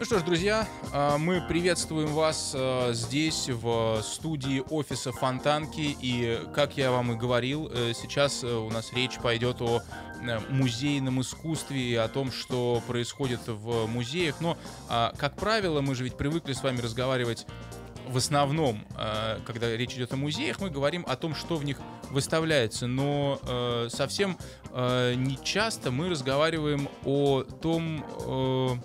Ну что ж, друзья, мы приветствуем вас здесь, в студии офиса Фонтанки. И, как я вам и говорил, сейчас у нас речь пойдет о музейном искусстве и о том, что происходит в музеях. Но, как правило, мы же ведь привыкли с вами разговаривать в основном, когда речь идет о музеях, мы говорим о том, что в них выставляется. Но совсем не часто мы разговариваем о том,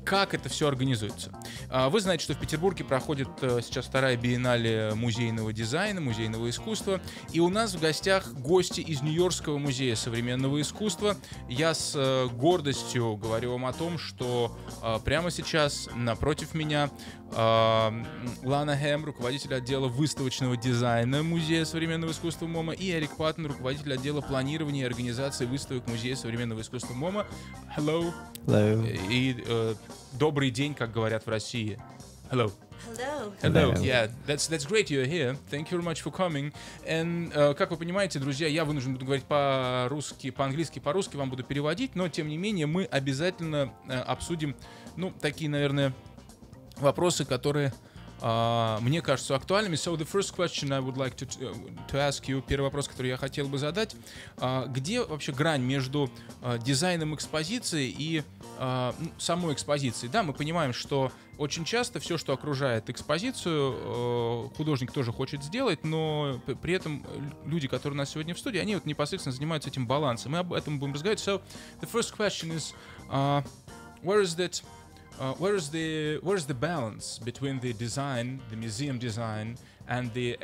как это все организуется. Вы знаете, что в Петербурге проходит сейчас вторая биеннале музейного дизайна, музейного искусства. И у нас в гостях гости из Нью-Йоркского музея современного искусства. Я с гордостью говорю вам о том, что прямо сейчас напротив меня Лана Хам, руководитель отдела выставочного дизайна Музея современного искусства МоМА, и Эрик Паттон, руководитель отдела планирования и организации выставок Музея современного искусства МоМА. Hello. Hello. И добрый день, как говорят в России. Hello. Hello. Hello. Yeah, that's great you're here. Thank you very much for coming. And, как вы понимаете, друзья, я вынужден буду говорить по-русски, по-английски, по-русски вам буду переводить, но, тем не менее, мы обязательно обсудим, такие, наверное, вопросы, которые мне кажутся актуальными. So the first question I would like to ask you, первый вопрос, который я хотел бы задать, где вообще грань между дизайном экспозиции и самой экспозицией? Да, мы понимаем, что очень часто все, что окружает экспозицию, художник тоже хочет сделать, но при этом люди, которые у нас сегодня в студии, они вот непосредственно занимаются этим балансом. Мы об этом будем разговаривать. So the first question is, where is the balance between the design, the museum design, and the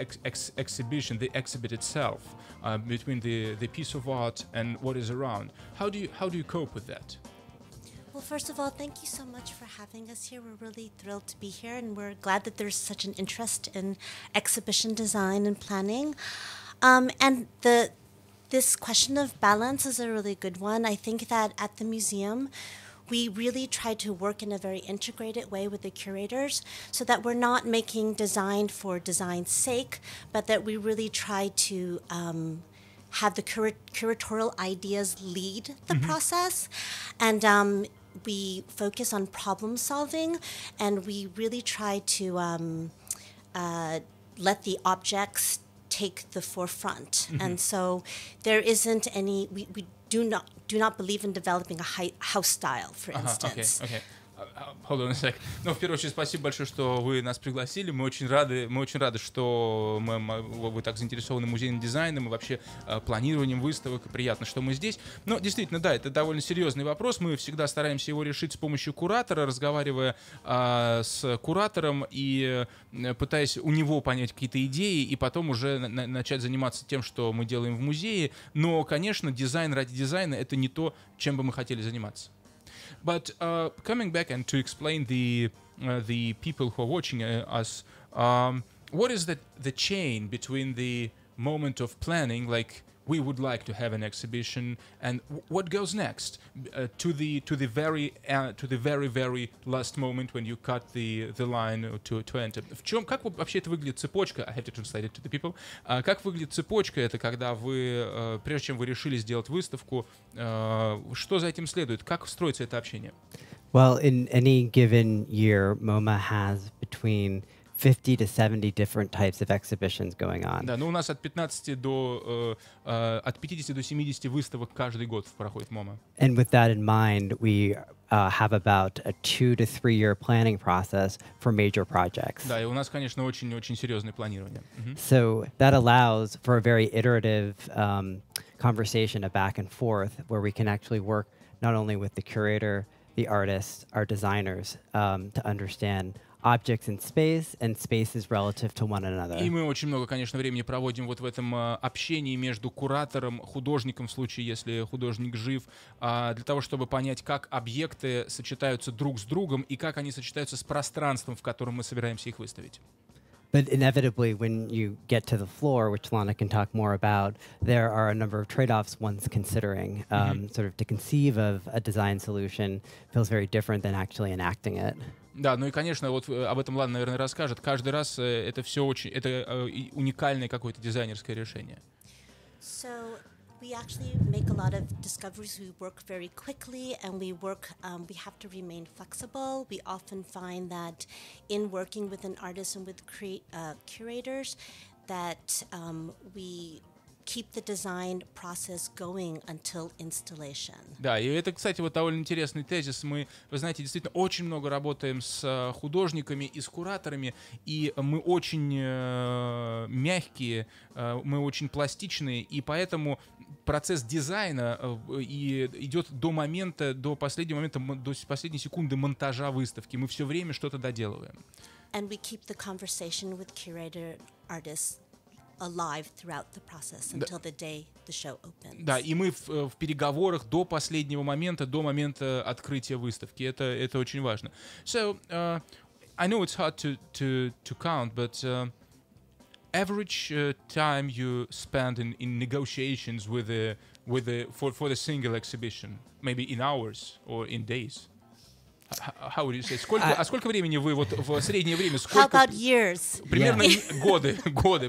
exhibition, the exhibit itself, between the piece of art and what is around? How do you cope with that? Well, first of all, thank you so much for having us here. We're really thrilled to be here, and we're glad that there's such an interest in exhibition design and planning. This question of balance is a really good one. I think that at the museum, we really try to work in a very integrated way with the curators so that we're not making design for design's sake, but that we really try to have the curatorial ideas lead the process. And we focus on problem solving, and we really try to let the objects take the forefront. And so there isn't any, we do not believe in developing a house style, for instance. Okay. Hold on a sec. В первую очередь, спасибо большое, что вы нас пригласили. Мы очень рады, что вы так заинтересованы музейным дизайном и вообще планированием выставок. Приятно, что мы здесь. Но действительно, да, это довольно серьезный вопрос. Мы всегда стараемся его решить с помощью куратора, разговаривая с куратором и пытаясь у него понять какие-то идеи, и потом уже начать заниматься тем, что мы делаем в музее. Но, конечно, дизайн ради дизайна — это не то, чем бы мы хотели заниматься. But coming back and to explain the people who are watching us, what is the chain between the moment of planning, like we would like to have an exhibition, and what goes next to the very last moment when you cut the line to enter? Как вообще это выглядит цепочка? I have to translate it to the people. Как выглядит цепочка? Это когда вы, прежде чем вы решили сделать выставку, что за этим следует? Как строится это общение? Well, in any given year, MoMA has between 50 to 70 different types of exhibitions going on. Да, у нас от 50 до 70 выставок каждый год проходит в МоМА. And with that in mind, we have about a 2 to 3 year planning process for major projects. Да, и у нас, конечно, очень серьезное планирование. So that allows for a very iterative conversation, a back and forth, where we can actually work not only with the curator, the artists, our designers, to understand objects in space and spaces relative to one another. И мы очень много, конечно, времени проводим вот в этом общении между куратором, художником, в случае, если художник жив, для того, чтобы понять, как объекты сочетаются друг с другом и как они сочетаются с пространством, в котором мы собираемся их выставить. But inevitably, when you get to the floor, which Lana can talk more about, there are a number of trade-offs one's considering. Sort of to conceive of a design solution feels very different than actually enacting it. Да, и, конечно, вот об этом Лана, наверное, расскажет. Каждый раз это все это уникальное какое-то дизайнерское решение. So We actually make a lot of discoveries. We work very quickly, and we have to remain flexible. We often find that in working with an artist and with curators, that we keep the design process going until installation. Да, и это, кстати, вот довольно интересный тезис. Мы, вы знаете, действительно очень много работаем с художниками и с кураторами, и мы очень мягкие, мы очень пластичные, и поэтому процесс дизайна идет до момента, до последнего момента, до последней секунды монтажа выставки. Мы все время что-то доделываем. And we keep the conversation with curator artists alive throughout the process until the day the show opens. Да, и мы в переговорах до последнего момента, до момента открытия выставки. Это очень важно. So, I know it's hard to count, but average time you spend in negotiations for the single exhibition, maybe in hours or in days. How would you say? Сколько времени вы вот в среднее время? How about years? Примерно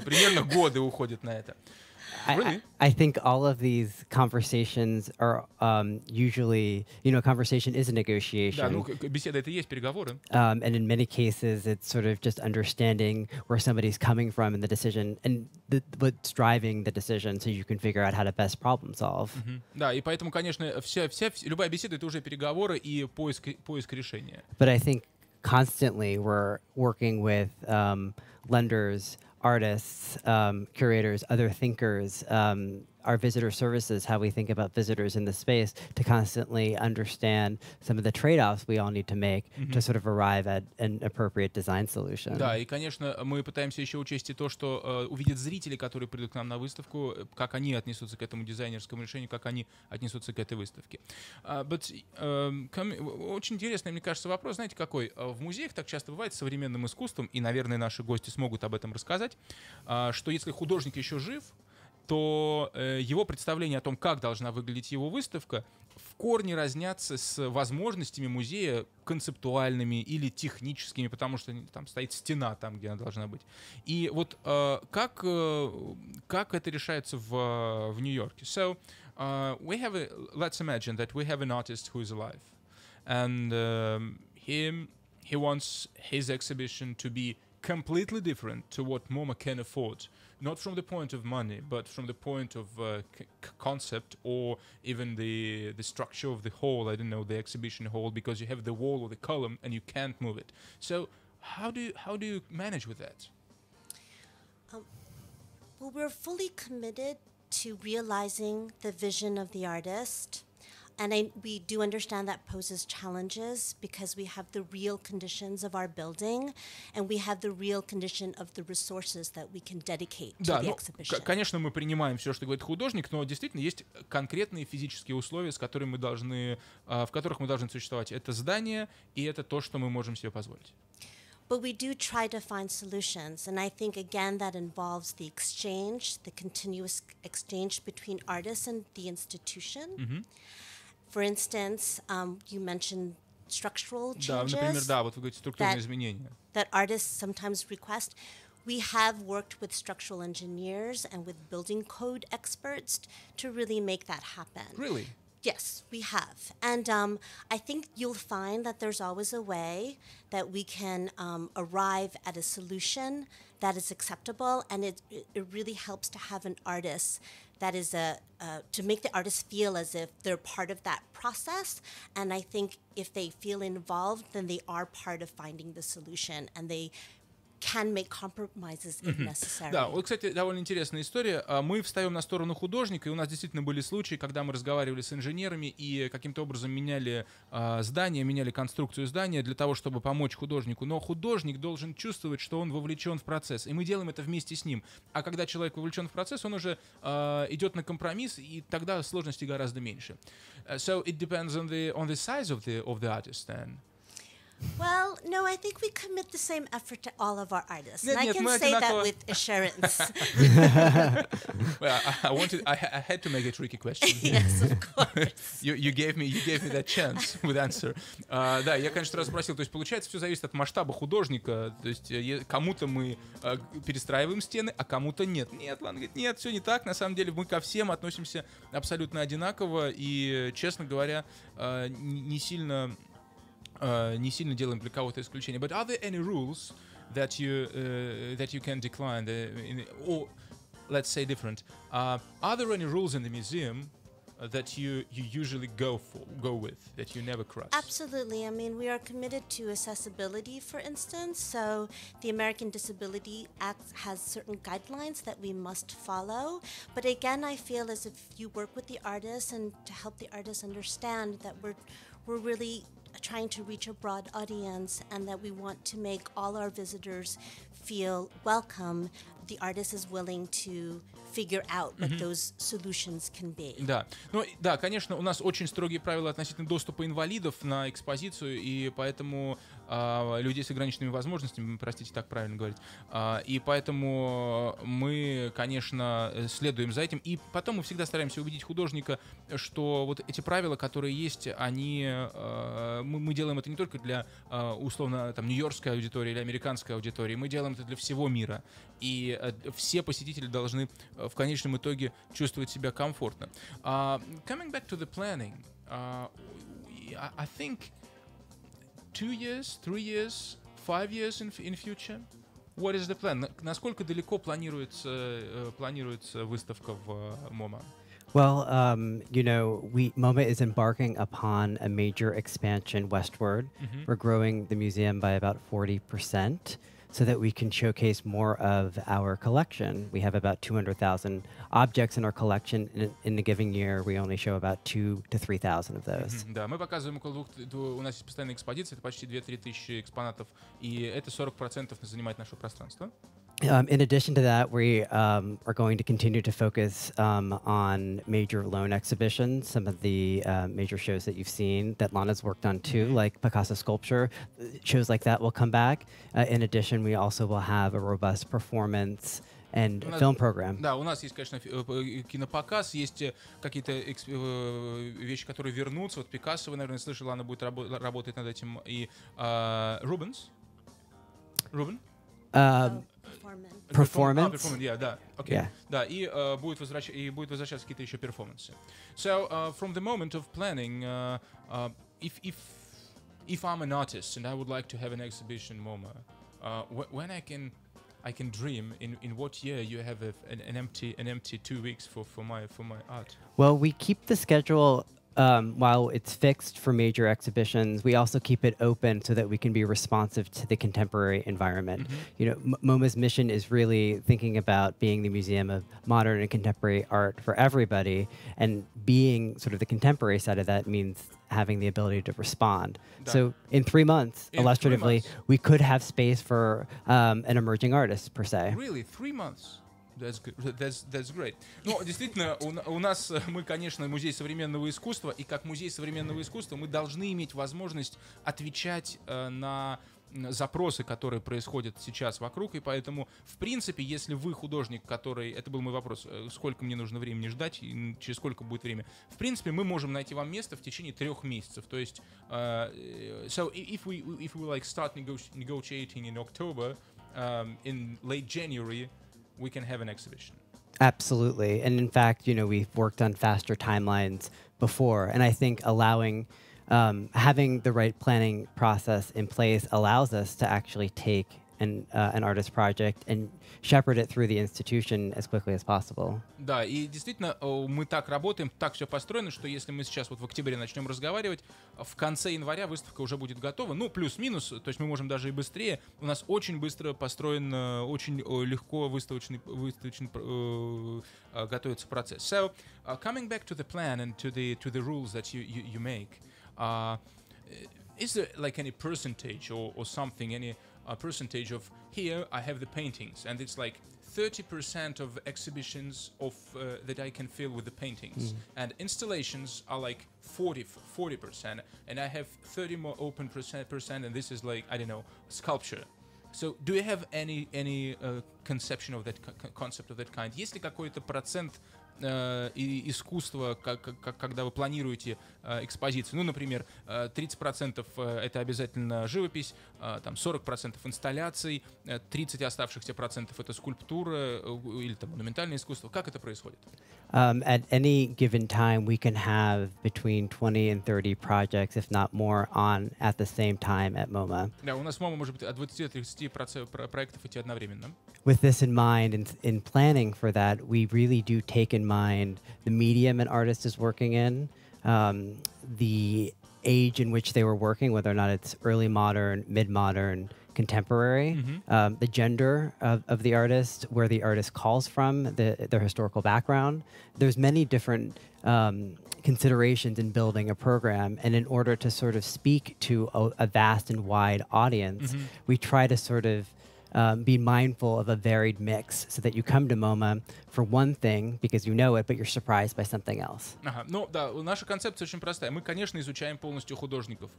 примерно годы уходят на это. Really? I think all of these conversations are usually, conversation is a negotiation. Да, ну беседа это и есть переговоры. And in many cases, it's sort of just understanding where somebody's coming from in the decision and what's driving the decision, so you can figure out how to best problem solve. Да, и поэтому, конечно, любая беседа это уже переговоры и поиск решения. But I think constantly we're working with lenders, artists, curators, other thinkers, our visitor services, how we think about visitors in the space, to constantly understand some of the trade-offs we all need to make to sort of arrive at an appropriate design solution. Да, и, конечно, мы пытаемся еще учесть и то, что увидят зрители, которые придут к нам на выставку, как они отнесутся к этому дизайнерскому решению, как они отнесутся к этой выставке. Очень интересный, мне кажется, вопрос, знаете, какой? В музеях так часто бывает с современным искусством, и, наверное, наши гости смогут об этом рассказать, что если художник еще жив, то его представление о том, как должна выглядеть его выставка, в корне разнятся с возможностями музея концептуальными или техническими, потому что там стоит стена там, где она должна быть. И вот как это решается в Нью-Йорке? So, let's imagine that we have an artist who is alive, and he wants his exhibition to be completely different to what MoMA can afford. Not from the point of money, but from the point of concept, or even the structure of the hall, I don't know, the exhibition hall, because you have the wall or the column and you can't move it. So how do you manage with that? Well, we're fully committed to realizing the vision of the artist. And we do understand that poses challenges because we have the real conditions of our building and we have the real condition of the resources that we can dedicate to the exhibition. Конечно, мы принимаем все, что говорит художник, но действительно есть конкретные физические условия, в которых мы должны существовать. Это здание, и это то, что мы можем себе позволить. But we do try to find solutions, and I think, again, that involves the exchange, the continuous exchange between artists and the institution. For instance, you mentioned structural changes. Да, например, вот вы говорите структурные изменения. That artists sometimes request. We have worked with structural engineers and with building code experts to really make that happen. Really? Yes, we have. And I think you'll find that there's always a way that we can arrive at a solution that is acceptable, and it really helps to have an artist that is to make the artist feel as if they're part of that process. And I think if they feel involved, then they are part of finding the solution, and they can make compromises if necessary. Да, вот, кстати, довольно интересная история. Мы встаем на сторону художника, и у нас действительно были случаи, когда мы разговаривали с инженерами и каким-то образом меняли здание, меняли конструкцию здания для того, чтобы помочь художнику. Но художник должен чувствовать, что он вовлечен в процесс, и мы делаем это вместе с ним. А когда человек вовлечен в процесс, он уже идет на компромисс, и тогда сложностей гораздо меньше. So it depends on the size of the artist then. Well, no, I think we commit the same effort to all of our artists. Нет, And I нет, can мы say that одинаково. with assurance. Well, I had to make a tricky question. Yes, of course. You gave me that chance with answer. Да, я, конечно, раз спросил. То есть, получается, все зависит от масштаба художника. То есть, кому-то мы перестраиваем стены, а кому-то нет. Нет, Лана говорит, нет, все не так. На самом деле, мы ко всем относимся абсолютно одинаково. И, честно говоря, не сильно делаем для кого-то исключения. But are there any rules that you can decline? Or let's say different. Are there any rules in the museum that you usually go with, that you never cross? Absolutely. I mean, we are committed to accessibility, for instance. So the American Disability Act has certain guidelines that we must follow. But again, I feel as if you work with the artists and to help the artists understand that we're really trying to reach a broad audience and that we want to make all our visitors feel welcome. The artist is willing to figure out what those solutions can be. Да, ну да, конечно, у нас очень строгие правила относительно доступа инвалидов на экспозицию, и поэтому людей с ограниченными возможностями, простите, так правильно говорить, и поэтому мы, конечно, следуем за этим, и потом мы всегда стараемся убедить художника, что вот эти правила, которые есть, они, мы делаем это не только для, условно, там, нью-йоркской аудитории или американской аудитории, мы делаем это для всего мира, и все посетители должны в конечном итоге чувствовать себя комфортно. Coming back to the planning, I think 2 years, 3 years, 5 years in future. What is the plan? Насколько далеко планируется выставка в МоМА? Well, MoMA is embarking upon a major expansion westward. We're growing the museum by about 40%. So that we can showcase more of our collection. We have about 200,000 objects in our collection. In a given year, we only show about 2,000 to 3,000 of those. Да, мы показываем около у нас есть постоянная экспозиция, это почти 2-3 тысячи экспонатов, и это 40% занимает наше пространство. In addition to that, we are going to continue to focus on major loan exhibitions, some of the major shows that you've seen that Lana's worked on too, like Picasso sculpture. Shows like that will come back. In addition, we also will have a robust performance and film program. Да, у нас есть, конечно, кинопоказ, есть какие-то вещи, которые вернутся. Вот Пикассо, вы, наверное, слышали, Лана будет работать над этим. И Рубен? Performance. Да, окей. Yeah. Да, и будет возвращаться какие-то еще перформансы. So, from the moment of planning, if I'm an artist and I would like to have an exhibition in MoMA, when I can dream in what year you have an empty 2 weeks for my art? Well, we keep the schedule. While it's fixed for major exhibitions, we also keep it open so that we can be responsive to the contemporary environment. MoMA's mission is really thinking about being the museum of modern and contemporary art for everybody, and being sort of the contemporary side of that means having the ability to respond. Да. So in 3 months, illustratively, we could have space for an emerging artist, per se. Really? 3 months? That's good. That's great. Ну, действительно, у нас, мы, конечно, музей современного искусства, и как музей современного искусства мы должны иметь возможность отвечать на запросы, которые происходят сейчас вокруг, и поэтому, в принципе, если вы художник, который... Это был мой вопрос, сколько мне нужно времени ждать, и через сколько будет время. В принципе, мы можем найти вам место в течение 3 месяцев. То есть, so if we like start negotiating in October, in late January, we can have an exhibition. Absolutely. And in fact, we've worked on faster timelines before. And I think having the right planning process in place allows us to actually take an artist project and shepherd it through the institution as quickly as possible. Да, и действительно, мы так работаем, так все построено, что если мы сейчас вот в октябре начнем разговаривать, в конце января выставка уже будет готова, ну, плюс-минус, то есть мы можем даже и быстрее. У нас очень быстро построен, очень легко выставочный готовится процесс. So, coming back to the plan and to the rules that you make, is there like any percentage or something, any percentage of here I have the paintings, and it's like 30% of exhibitions of that I can fill with the paintings, and installations are like 40%, and I have 30 more open percent, and this is like, I don't know, sculpture. So, do you have any conception of that concept of that kind? Есть ли какой-то процент искусства, когда вы планируете экспозицию? Ну, например, 30% это обязательно живопись, там 40% инсталляций, 30 оставшихся процентов это скульптура или там монументальное искусство. Как это происходит? At any given time, we can have between 20 and 30 projects, if not more, on at the same time at MoMA. Да, у нас в МоМА может быть от 20 до 30 проектов идти одновременно. With this in mind, in planning for that, we really do take in mind the medium an artist is working in, the age in which they were working, whether or not it's early modern, mid-modern, contemporary, the gender of the artist, where the artist calls from, their historical background. There's many different considerations in building a program, and in order to sort of speak to a vast and wide audience, we try to sort of be mindful of a varied mix so that you come to MoMA for one thing because you know it, but you're surprised by something else. Ага, ну да, наша концепция очень простая. Мы, конечно, изучаем полностью художников,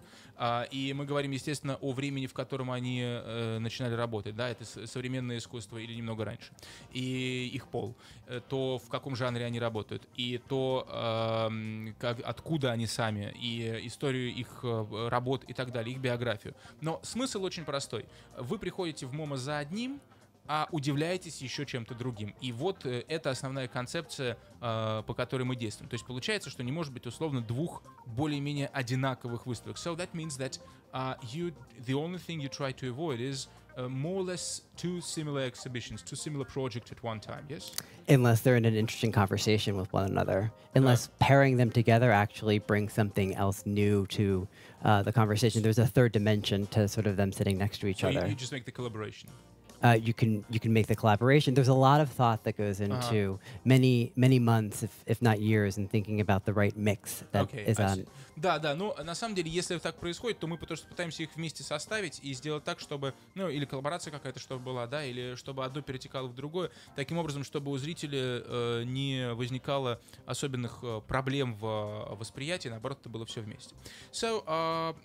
и мы говорим, естественно, о времени, в котором они начинали работать. Да, это современное искусство или немного раньше, и их пол, то в каком жанре они работают, и то откуда они сами, и историю их работ и так далее, их биографию. Но смысл очень простой. Вы приходите в МоМА за одним, а удивляетесь еще чем-то другим. И вот это основная концепция, по которой мы действуем. То есть получается, что не может быть условно двух более-менее одинаковых выставок. So that means that the only thing you try to avoid is more or less two similar exhibitions, two similar projects at one time, yes? Unless they're in an interesting conversation with one another. Unless pairing them together actually brings something else new to the conversation. There's a third dimension to sort of them sitting next to each other. You just make the collaboration. You can make the collaboration. There's a lot of thought that goes into many months, if not years, in thinking about the right mix that is on. Да, но на самом деле, если так происходит, то мы просто пытаемся их вместе составить и сделать так, чтобы, ну, или коллаборация какая-то, чтобы была, да, или чтобы одно перетекало в другое, таким образом, чтобы у зрителя не возникало особенных проблем в восприятии, наоборот, это было все вместе. So,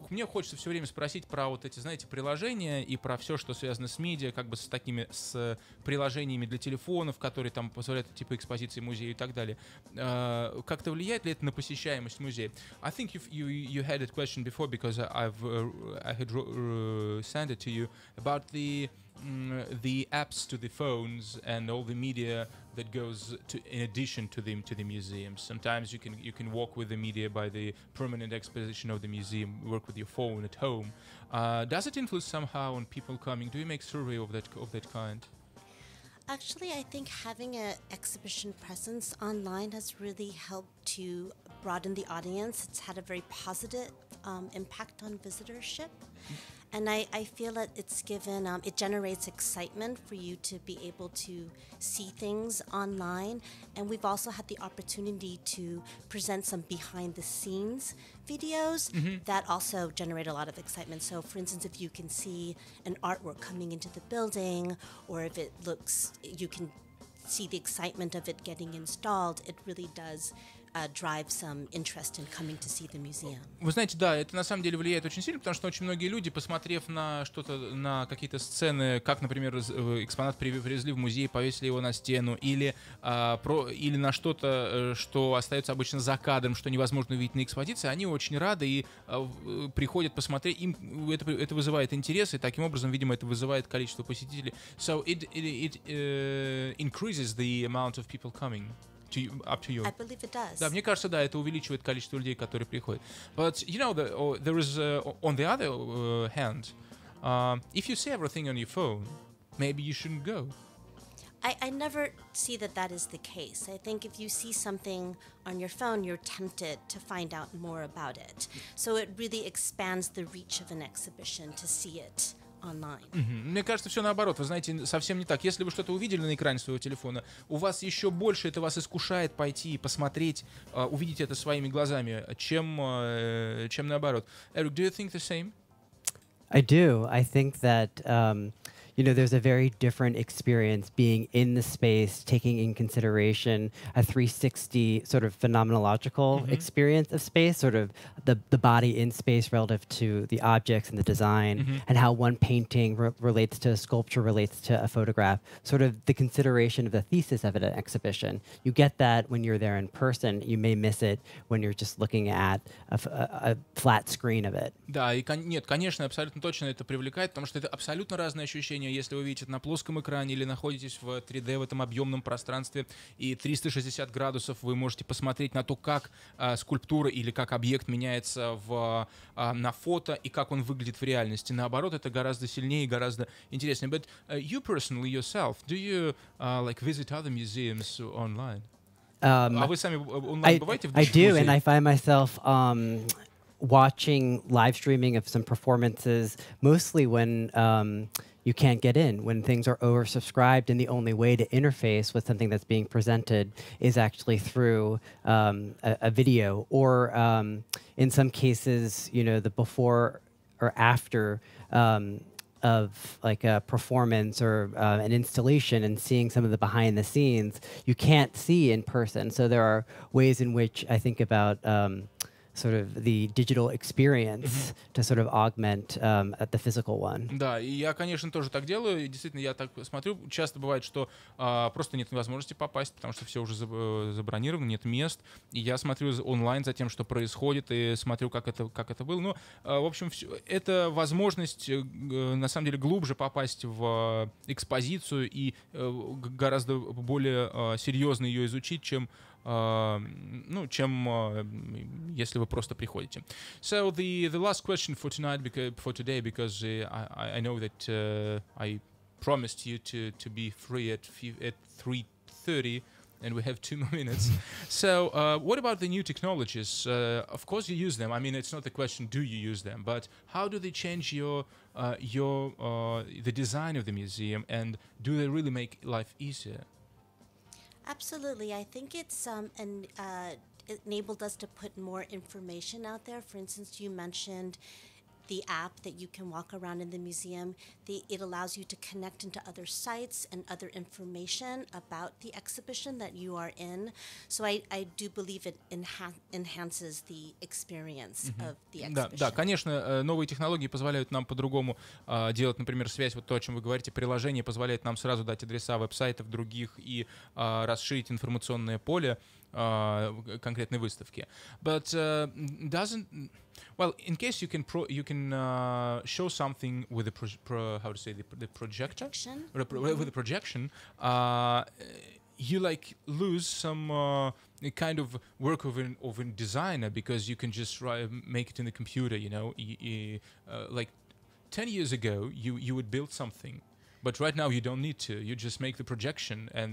мне хочется все время спросить про вот эти, знаете, приложения и про все, что связано с медиа, как бы с приложениями для телефонов, которые там позволяют типа экспозиции музея и так далее. Как-то влияет ли это на посещаемость музея? I think you had that question before because I had sent it to you about the apps to the phones and all the media that goes in addition to the museum. Sometimes you can walk with the media by the permanent exposition of the museum, work with your phone at home. Does it influence somehow on people coming? Do you make survey of that kind? Actually, I think having an exhibition presence online has really helped to broaden the audience. It's had a very positive impact on visitorship. And I feel that it's given, it generates excitement for you to be able to see things online. And we've also had the opportunity to present some behind the scenes videos that also generate a lot of excitement. So for instance, if you can see an artwork coming into the building, or if it looks, you can see the excitement of it getting installed, it really does drive some interest in coming to see the museum. Вы знаете, да, это на самом деле влияет очень сильно, потому что очень многие люди, посмотрев на что-то, на какие-то сцены, как, например, экспонат привезли в музей, повесили его на стену, или на что-то, что остается обычно за кадром, что невозможно увидеть на экспозиции, они очень рады и приходят посмотреть, им это вызывает интерес, и таким образом, видимо, это вызывает количество посетителей. So it increases the amount of people coming. Up to you. I believe it does. Да, мне кажется, да, это увеличивает количество людей, которые приходят. But you know, there is on the other hand, if you see everything on your phone, maybe you shouldn't go. I never see that is the case. I think if you see something on your phone, you're tempted to find out more about it. So it really expands the reach of an exhibition to see it online. Мне кажется, все наоборот. Вы знаете, совсем не так. Если вы что-то увидели на экране своего телефона, у вас еще больше это вас искушает пойти и посмотреть, увидеть это своими глазами, чем наоборот. Eric, do you think the same? I do. I think that, there's a very different experience being in the space, taking in consideration a 360 sort of phenomenological experience of space, sort of the body in space relative to the objects and the design, and how one painting relates to a sculpture, relates to a photograph, sort of the consideration of the thesis of an exhibition. You get that when you're there in person. You may miss it when you're just looking at a flat screen of it. Да, и нет, конечно, абсолютно точно это привлекает, потому что это абсолютно разные ощущения, если вы видите это на плоском экране или находитесь в 3D, в этом объемном пространстве, и 360 градусов вы можете посмотреть на то, как скульптура или как объект меняется на фото и как он выглядит в реальности. Наоборот, это гораздо сильнее и гораздо интереснее. But you personally yourself, do you like visit other museums online? А вы сами онлайн бываете в других музеях? I do, and I find myself watching live streaming of some performances, mostly when you can't get in, when things are oversubscribed, and the only way to interface with something that's being presented is actually through a video, or in some cases, the before or after of like a performance or an installation, and seeing some of the behind the scenes you can't see in person. So there are ways in which I think about sort of the digital experience to sort of augment the physical one. Да, и я, конечно, тоже так делаю. И действительно, я так смотрю. Часто бывает, что просто нет возможности попасть, потому что все уже забронировано, нет мест. И я смотрю онлайн за тем, что происходит, и смотрю, как это было. Ну, в общем, это возможность, на самом деле, глубже попасть в экспозицию и гораздо более серьезно ее изучить, чем если вы просто приходите. So the last question for today, because I know that I promised you to be free at 3:30, and we have 2 more minutes. So what about the new technologies? Of course you use them. I mean, it's not the question, do you use them, but how do they change the design of the museum, and do they really make life easier? Absolutely. I think it's it enabled us to put more information out there. For instance, you mentioned the app that you can walk around in the museum. It allows you to connect into other sites and other information about the exhibition that you are in. So I do believe it enhances the experience of the exhibition. Да, конечно, новые технологии позволяют нам по-другому делать, например, связь, вот то, о чем вы говорите, приложение позволяет нам сразу дать адреса веб-сайтов других и расширить информационное поле конкретной выставки. But well, in case you can show something with the projector, with the projection, you like lose some kind of work of a designer, because you can just make it in the computer. Like 10 years ago, you would build something. But right now you don't need to. You just make the projection and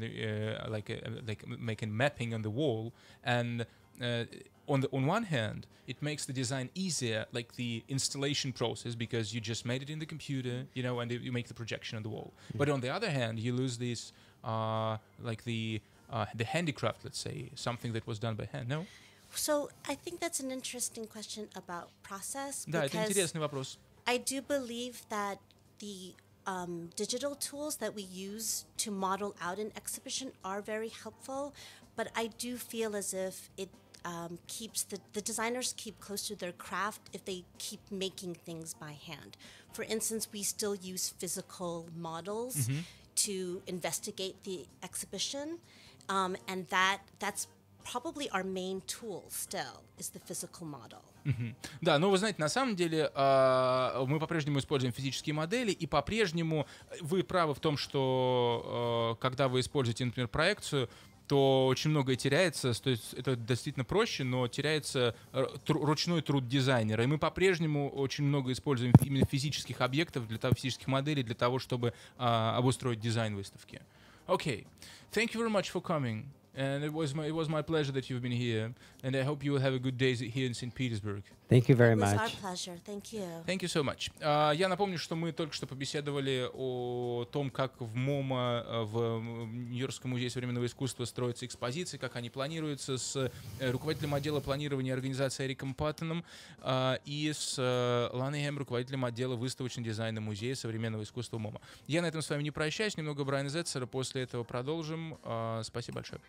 make a mapping on the wall. And on one hand, it makes the design easier, like the installation process, because you just made it in the computer, and you make the projection on the wall. But on the other hand, you lose this, like the handicraft, let's say, something that was done by hand. No? So I think that's an interesting question about process. Да, это интересный вопрос. I do believe that the digital tools that we use to model out an exhibition are very helpful, but I do feel as if it keeps the designers keep close to their craft if they keep making things by hand. For instance, we still use physical models to investigate the exhibition, and that's probably our main tool still, is the physical model. Да, но вы знаете, на самом деле мы по-прежнему используем физические модели, и по-прежнему вы правы в том, что когда вы используете, например, проекцию, то очень многое теряется, то есть это действительно проще, но теряется ручной труд дизайнера. И мы по-прежнему очень много используем именно физических объектов, физических моделей для того, чтобы обустроить дизайн выставки. Okay, thank you very much for coming. And it was my pleasure that you've been here, and I hope you will have a good day here in St. Petersburg. Thank you very It was much. our pleasure. Thank you. Thank you so much. Я напомню, что мы только что побеседовали о том, как в МоМА, в Нью-Йоркском музее современного искусства строятся экспозиции, как они планируются, с руководителем отдела планирования и организации Эриком Паттоном и с Ланой Хам, руководителем отдела выставочного дизайна Музея современного искусства МоМА. Я на этом с вами не прощаюсь. Немного Брайана Зетцера. После этого продолжим. Спасибо большое.